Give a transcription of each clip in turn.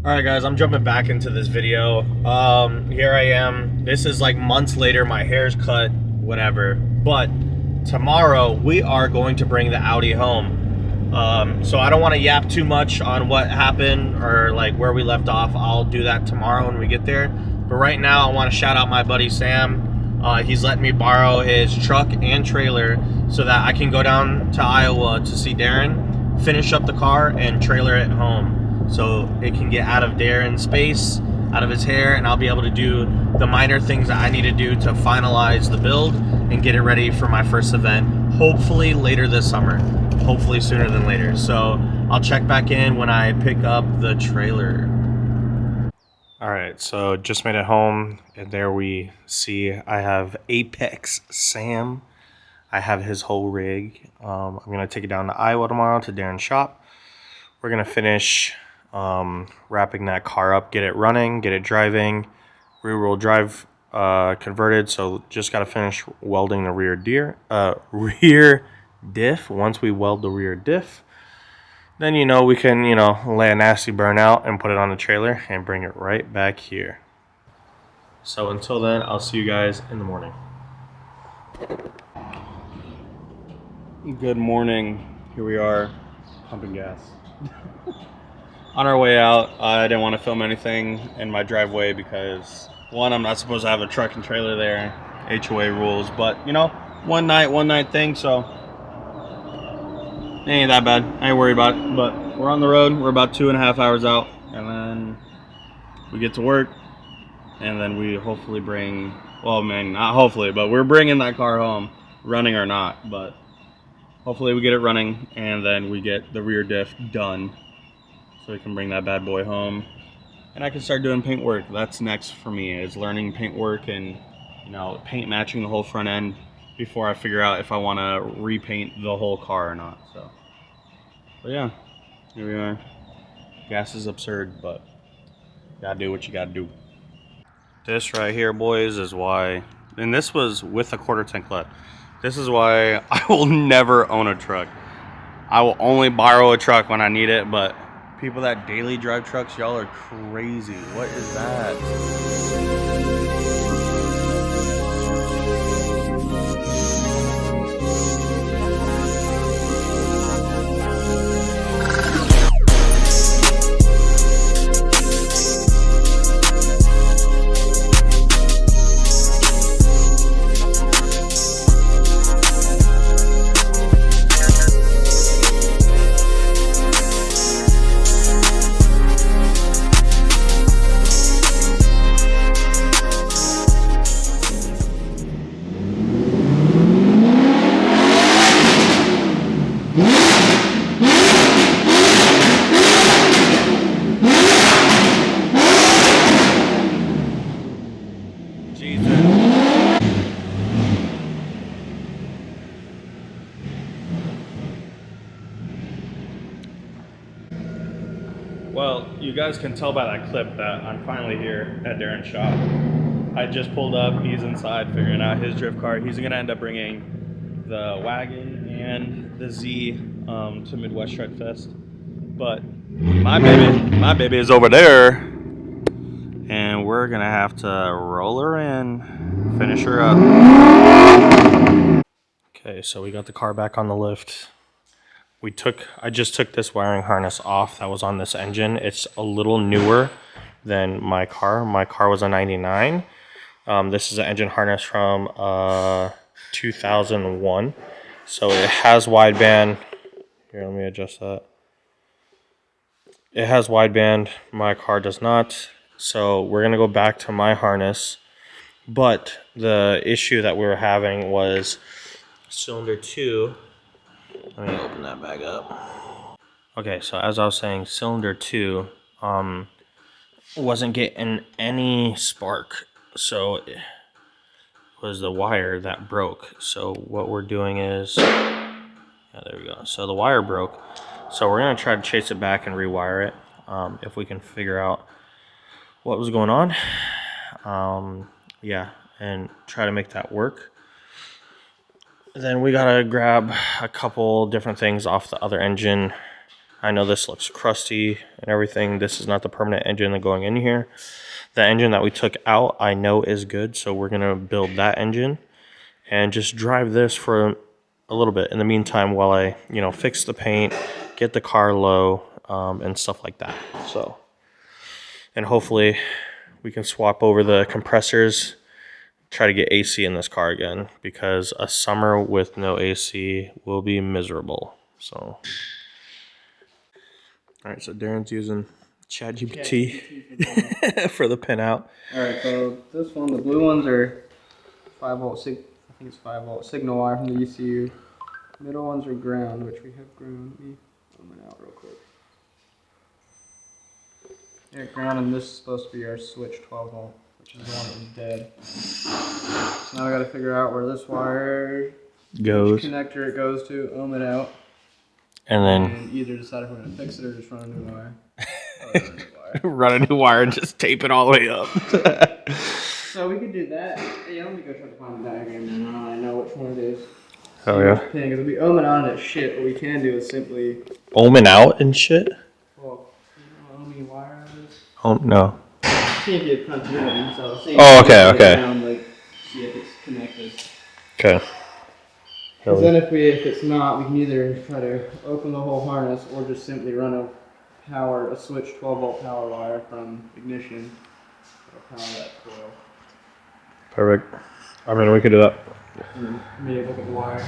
Alright guys, I'm jumping back into this video. Here I am. This is like months later, my hair's cut, whatever. But tomorrow we are going to bring the Audi home. So I don't want to yap too much on what happened or like where we left off. I'll do that tomorrow when we get there. But right now I want to shout out my buddy Sam. He's letting me borrow his truck and trailer so that I can go down to Iowa to see Darren, finish up the car, and trailer it home. So it can get out of Darren's space, out of his hair, and I'll be able to do the minor things that I need to do to finalize the build and get it ready for my first event, hopefully later this summer, hopefully sooner than later. So I'll check back in when I pick up the trailer. All right, so just made it home, and there we see I have Apex Sam. I have his whole rig. I'm gonna take it down to Iowa tomorrow to Darren's shop. We're gonna finish wrapping that car up, get it running, get it driving, rear-wheel drive converted. So just got to finish welding the rear diff. Once we weld the rear diff, then we can lay a nasty burnout and put it on the trailer and bring it right back here. So until then, I'll see you guys in the morning. Good morning. Here we are, pumping gas. On our way out, I didn't want to film anything in my driveway because, one, I'm not supposed to have a truck and trailer there, HOA rules, but, one night thing, so it ain't that bad. I ain't worried about it, but we're on the road. We're about 2.5 hours out, and then we get to work, and then we hopefully bring, well, man, not hopefully, but we're bringing that car home, running or not, but hopefully we get it running, and then we get the rear diff done. So we can bring that bad boy home, and I can start doing paint work. That's next for me, is learning paint work and paint matching the whole front end before I figure out if I want to repaint the whole car or not. So, but yeah, here we are. Gas is absurd, but gotta do what you gotta do. This right here, boys, is why, and this was with a quarter tank left. This is why I will never own a truck. I will only borrow a truck when I need it, but people that daily drive trucks, y'all are crazy. What is that? Well, you guys can tell by that clip that I'm finally here at Darren's shop. I just pulled up, he's inside figuring out his drift car. He's gonna end up bringing the wagon and the Z to Midwest Shred Fest. But my baby is over there, and we're gonna have to roll her in, finish her up. Okay, so we got the car back on the lift. I just took this wiring harness off that was on this engine. It's a little newer than my car. My car was a 99. This is an engine harness from 2001. So it has wideband. Here, let me adjust that. It has wideband. My car does not. So we're going to go back to my harness. But the issue that we were having was cylinder 2. Let me open that back up. Okay, so as I was saying, cylinder 2 wasn't getting any spark. So it was the wire that broke. So what we're doing is, yeah, there we go. So the wire broke. So we're going to try to chase it back and rewire it if we can figure out what was going on. Yeah, and try to make that work. Then we gotta grab a couple different things off the other engine. I know this looks crusty and everything. This is not the permanent engine that's going in here. The engine that we took out, I know is good, so we're gonna build that engine and just drive this for a little bit in the meantime while I, fix the paint, get the car low, and stuff like that. So, and hopefully we can swap over the compressors, try to get AC in this car again, because a summer with no AC will be miserable. So, all right, so Darren's using ChatGPT for the pinout. All right, so this one, the blue ones are 5-volt, I think it's 5-volt signal wire from the ECU. Middle ones are ground, which we have ground. Let me open it out real quick. Yeah, ground, and this is supposed to be our switch 12-volt, which is the one that was dead. So now I got to figure out where this wire goes, which connector it goes to, ohm it out, and then either decide if we're gonna fix it or just run a new wire. run a new wire and just tape it all the way up. So we could do that. Yeah, let me go try to find the diagram now. I know which one it is. Oh yeah. Because we ohm it on it shit. What we can do is simply Ohming out and shit. Well, you know ohming wire is. Oh no. See if you have continuity. So oh, okay. Down, see if it's connected. Okay. Because then if it's not, we can either try to open the whole harness or just simply run a switch 12-volt power wire from ignition. That'll power that coil. Perfect. I mean, we could do that. Maybe look at the wire.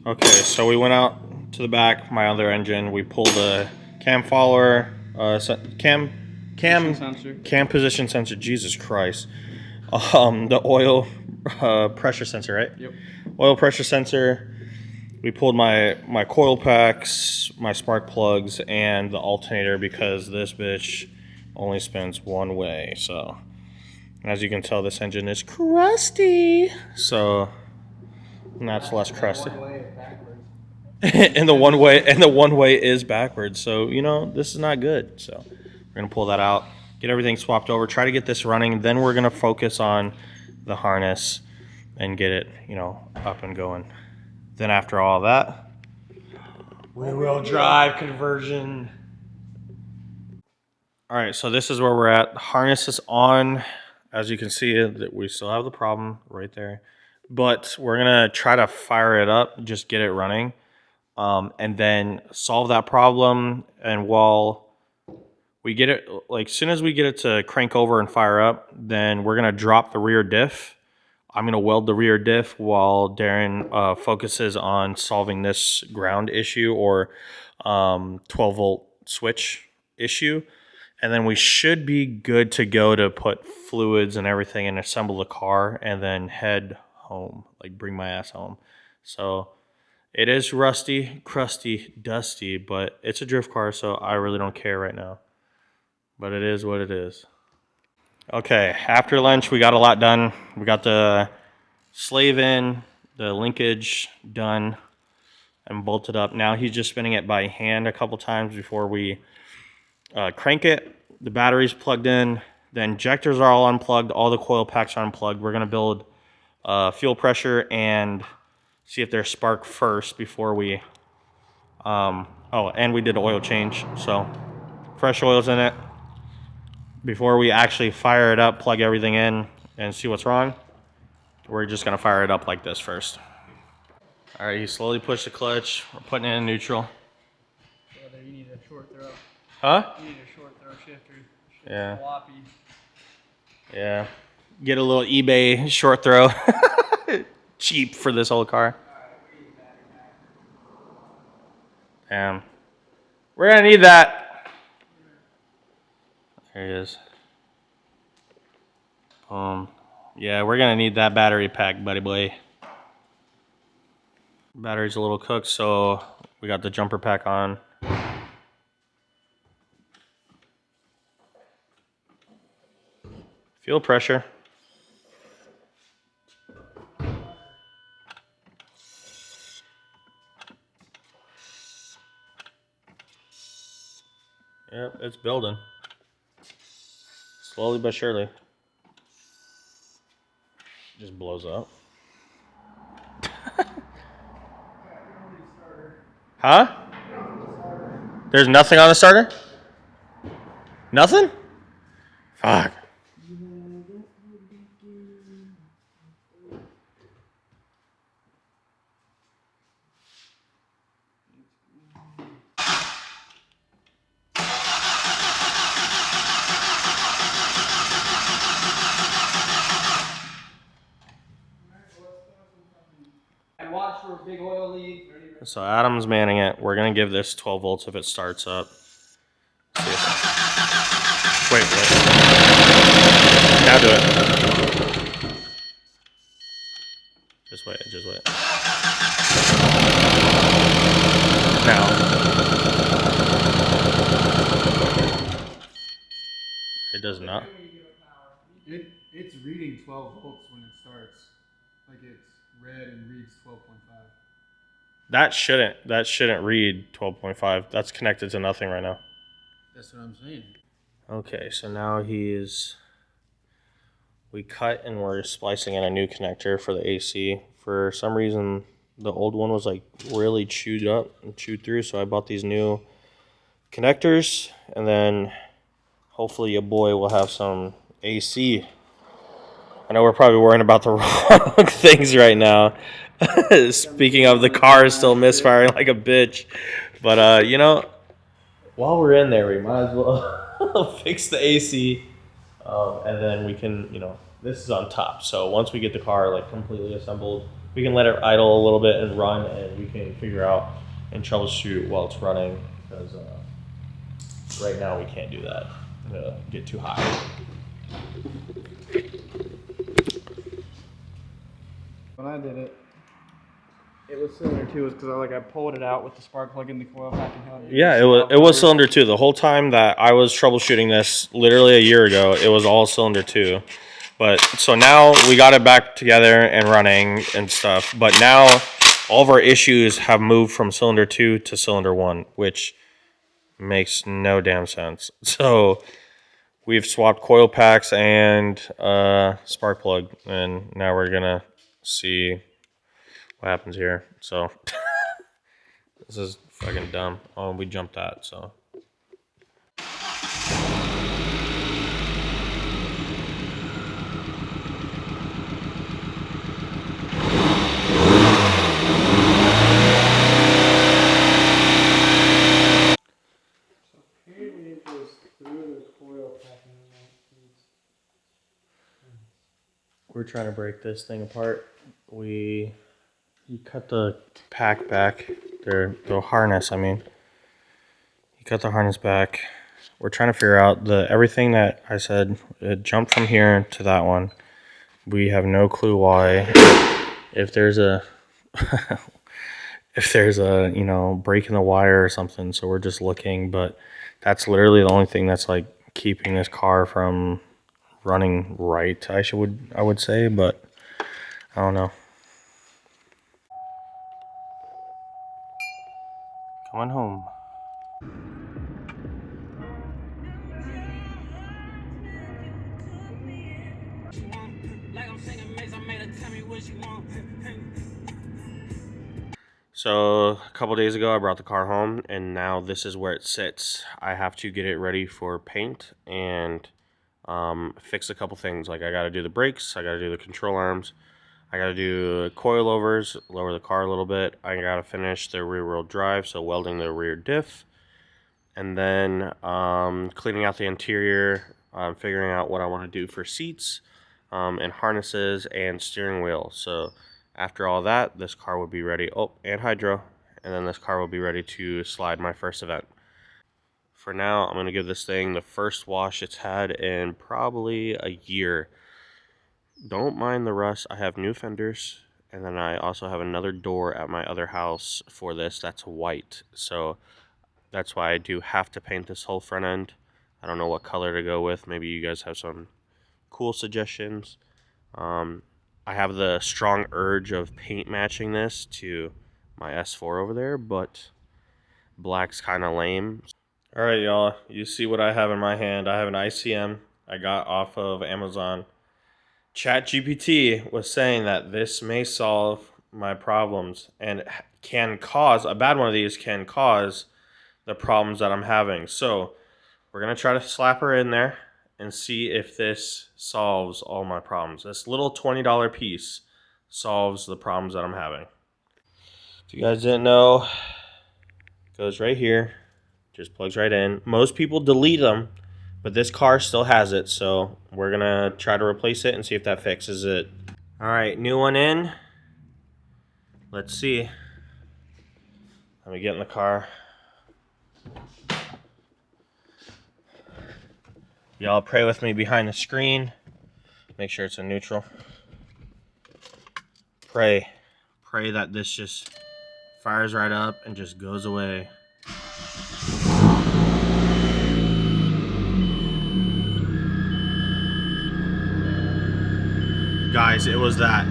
Okay, so we went out to the back, my other engine. We pulled the cam follower, cam position sensor. Jesus Christ. The oil pressure sensor, right? Yep. Oil pressure sensor. We pulled my coil packs, my spark plugs, and the alternator because this bitch only spins one way. So, as you can tell, this engine is crusty. So, and that's less crusty. and the one way is backwards. So, this is not good. So, we're gonna pull that out, get everything swapped over, try to get this running. Then we're gonna focus on the harness and get it, up and going. Then after all that, rear-wheel drive conversion. All right, so this is where we're at. The harness is on. As you can see, that we still have the problem right there. But we're going to try to fire it up, just get it running, and then solve that problem. And while we get it, as soon as we get it to crank over and fire up, then we're going to drop the rear diff. I'm going to weld the rear diff while Darren focuses on solving this ground issue or 12-volt switch issue. And then we should be good to go to put fluids and everything and assemble the car and then head home, bring my ass home. So it is rusty, crusty, dusty, but it's a drift car, so I really don't care right now. But it is what it is. Okay, after lunch, we got a lot done. We got the slave in, the linkage done, and bolted up. Now he's just spinning it by hand a couple times before we crank it. The battery's plugged in. The injectors are all unplugged. All the coil packs are unplugged. We're going to build fuel pressure and see if there's spark first before we... and we did an oil change. So fresh oil's in it. Before we actually fire it up, plug everything in, and see what's wrong, we're just going to fire it up like this first. All right, he slowly pushed the clutch. We're putting it in neutral. You need a short throw. Huh? You need a short throw shifter. Yeah. Floppy. Yeah. Get a little eBay short throw. Cheap for this old car. Damn. We're going to need that. There he is. Yeah, we're going to need that battery pack, buddy boy. Battery's a little cooked, so we got the jumper pack on. Fuel pressure. Yep, it's building. Slowly but surely. Just blows up. Huh? There's nothing on the starter? Nothing? Fuck. And watch for a big oil leak. So Adam's manning it. We're gonna give this 12 volts if it starts up. See if it... Wait. Now do it. Just wait. Now. It does not. It's reading 12 volts when it starts. Like it's red and reads 12.5. That shouldn't read 12.5. That's connected to nothing right now. That's what I'm saying. Okay, so now we cut and we're splicing in a new connector for the AC. For some reason, the old one was like really chewed up and chewed through, so I bought these new connectors, and then hopefully your boy will have some AC. I know we're probably worrying about the wrong things right now. Speaking of, the car is still misfiring like a bitch. But, you know, while we're in there, we might as well fix the AC. And then we can, you know, this is on top. So once we get the car like completely assembled, we can let it idle a little bit and run, and we can figure out and troubleshoot while it's running. Because right now we can't do that. It'll get too high. When I did it, it was cylinder 2 because I pulled it out with the spark plug in the coil pack and held it. Yeah, it was cylinder 2. The whole time that I was troubleshooting this, literally a year ago, it was all cylinder 2. But so now we got it back together and running and stuff. But now all of our issues have moved from cylinder 2 to cylinder 1, which makes no damn sense. So we've swapped coil packs and spark plug, and now we're gonna see what happens here. So this is fucking dumb. Oh, we jumped that, so. Apparently it goes through the coil pack and We're trying to break this thing apart. You cut the pack back, the harness, I mean. You cut the harness back. We're trying to figure out everything that I said, it jumped from here to that one. We have no clue why. If there's a you know, break in the wire or something, so we're just looking, but that's literally the only thing that's like keeping this car from running right, I would say, but I don't know. Coming home. So a couple days ago I brought the car home, and now this is where it sits. I have to get it ready for paint and fix a couple things. Like I got to do the brakes, I got to do the control arms, I got to do coilovers, lower the car a little bit. I got to finish the rear wheel drive, so welding the rear diff, and then cleaning out the interior, figuring out what I want to do for seats and harnesses and steering wheel. So after all that, this car will be ready. Oh, and hydro. And then this car will be ready to slide my first event. For now, I'm going to give this thing the first wash it's had in probably a year. Don't mind the rust. I have new fenders. And then I also have another door at my other house for this that's white. So that's why I do have to paint this whole front end. I don't know what color to go with. Maybe you guys have some cool suggestions. I have the strong urge of paint matching this to my S4 over there, but black's kind of lame. All right, y'all, you see what I have in my hand. I have an ICM I got off of Amazon. ChatGPT was saying that this may solve my problems and can cause, a bad one of these can cause the problems that I'm having. So we're going to try to slap her in there and see if this solves all my problems. This little $20 piece solves the problems that I'm having. If you guys didn't know, it goes right here. Just plugs right in. Most people delete them, but this car still has it, so we're going to try to replace it and see if that fixes it. All right, new one in. Let's see. Let me get in the car. Y'all pray with me behind the screen. Make sure it's in neutral. Pray that this just fires right up and just goes away. Guys, it was that.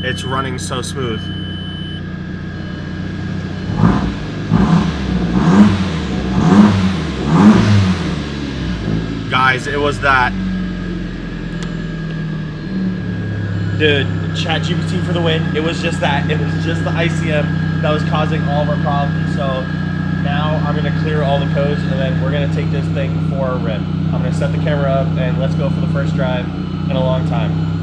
It's running so smooth. Guys, it was that. Dude, ChatGPT for the win. It was just that. It was just the ICM that was causing all of our problems. So now I'm going to clear all the codes, and then we're going to take this thing for a rip. I'm going to set the camera up, and let's go for the first drive in a long time.